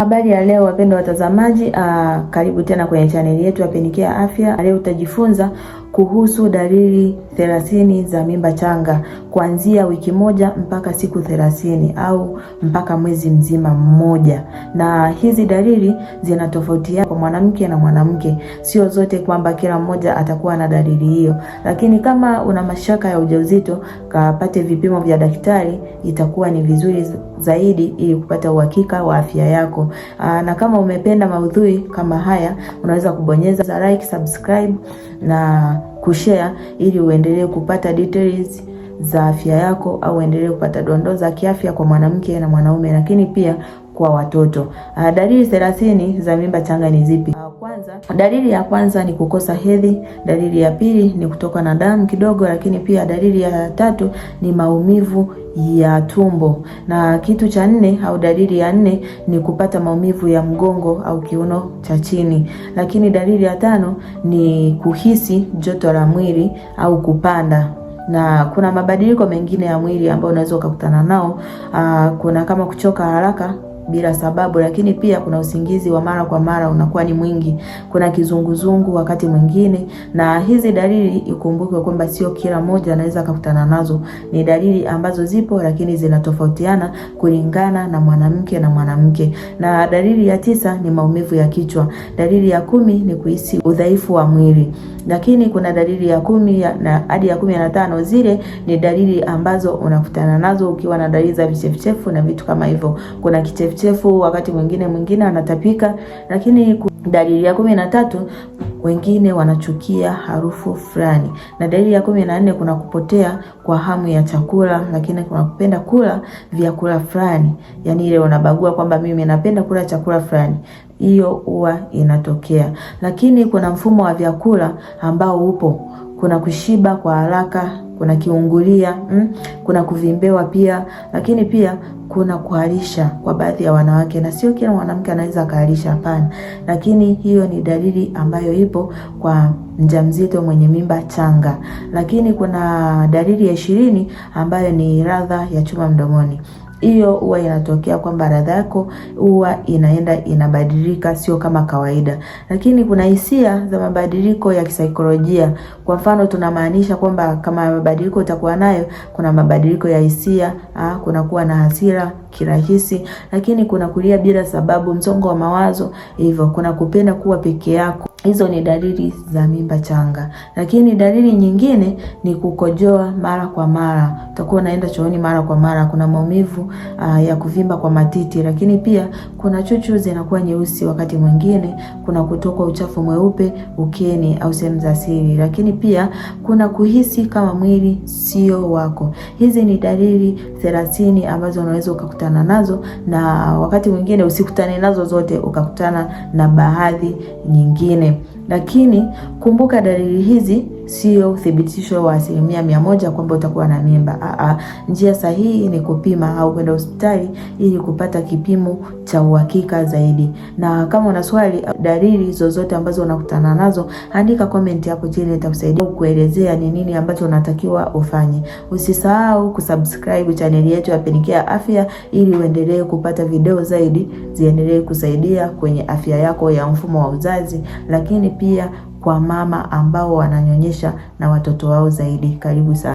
Habari ya leo wapendwa watazamaji, karibu tena kwenye chaneli yetu ya Penicare Afya. Leo utajifunza kuhusu dalili 30 za mimba changa kuanzia wiki moja mpaka siku 30 au mpaka mwezi mzima mmoja. Na hizi dalili zinatofautiana kwa mwanamke na mwanamke. Sio zote kwamba kila mmoja atakuwa na dalili hiyo. Lakini kama una mashaka ya ujauzito, kapate vipimo vya daktari, itakuwa ni vizuri zaidi ili kupata uhakika wa afya yako. Na kama umependa maudhui kama haya, unaweza kubonyeza like, subscribe na kushare ili uendelee kupata details za afya yako au uendelee kupata dondoo za kiafya kwa mwanamke na mwanaume, lakini pia kwa watoto. Dalili 30 za mimba changa ni zipi? Dalili ya kwanza ni kukosa hedhi, dalili ya pili ni kutoka na damu kidogo, lakini pia dalili ya tatu ni maumivu ya tumbo, na kitu cha nne au dalili ya nne ni kupata maumivu ya mgongo au kiuno cha chini, lakini dalili ya tano ni kuhisi joto la mwili au kupanda. Na kuna mabadiliko mengine ya mwili ambayo unaweza ukakutana nao. Kuna kama kuchoka haraka bila sababu, lakini pia kuna usingizi wa mara kwa mara unakuwa ni mwingi, kuna kizunguzungu wakati mwingine. Na hizi dalili ikumbuke kwamba sio kila mmoja anaweza kukutana nazo. Ni dalili ambazo zipo lakini zinatofautiana kulingana na mwanamke na mwanamke. Na dalili ya 9 ni maumivu ya kichwa. Dalili ya 10 ni kuhisi udhaifu wa mwili. Lakini kuna dalili ya 10 na hadi ya 15, zile ni dalili ambazo unakutana nazo ukiwa na dalili za vichefuchefu na vitu kama hivyo. Kuna kichefuchefu, wakati mwingine anatapika. Lakini dalili ya 13, wengine wanachukia harufu fulani. Na dalili ya 14, kuna kupotea kwa hamu ya chakula, lakini kuna kupenda kula vyakula fulani. Yaani ile unabagua kwamba mimi napenda kula chakula fulani. Hiyo huwa inatokea. Lakini kuna mfumo wa vyakula ambao upo. Kuna kushiba kwa haraka, kuna kiungulia, kuna kuvimbewa pia, lakini pia kuna kuharisha kwa baadhi ya wanawake, na sio kila mwanamke anaweza kuharisha, hapana. Lakini hiyo ni dalili ambayo ipo kwa mjamzito mwenye mimba changa. Lakini kuna dalili ya 20 ambayo ni ladha ya chuma mdomoni. Hiyo huwa inatokea kwamba ladha yako huwa inaenda inabadilika, sio kama kawaida. Lakini kuna hisia za mabadiliko ya kisaikolojia. Kwa mfano tunamaanisha kwamba kama mabadiliko utakuwa nayo, kuna mabadiliko ya hisia, kuna kuwa na hasira kirahisi, lakini kuna kulia bila sababu, msongo wa mawazo, hivyo kuna kupenda kuwa peke yako. Hizo ni dalili za mimba changa. Lakini dalili nyingine ni kukojoa mara kwa mara. Utakuwa unaenda chooni mara kwa mara. Kuna maumivu ya kuvimba kwa matiti, lakini pia kuna chuchu zinakuwa nyeusi wakati mwingine. Kuna kutoka uchafu mweupe ukeni au sehemu za siri, lakini pia kuna kuhisi kama mwili sio wako. Hizi ni dalili 30 ambazo unaweza ukakutana nazo, na wakati mwingine usikutane nazo zote, ukakutana na baadhi nyingine. Lakini kumbuka dalili hizi sio uthibitisho wa 100% kwamba utakuwa na mimba. Njia sahihi ni kupima au kwenda hospitali ili kupata kipimo cha uhakika zaidi. Na kama una swali, dalili zozote ambazo unakutana nazo, andika comment hapo chini, nitakusaidia kuelezea ni nini ambacho unatakiwa ufanye. Usisahau kusubscribe channel yetu ya Penicare Afya ili uendelee kupata video zaidi ziendelee kusaidia kwenye afya yako ya mfumo wa uzazi, lakini pia kwa mama ambao wananyonyesha na watoto wao zaidi. Karibu sana.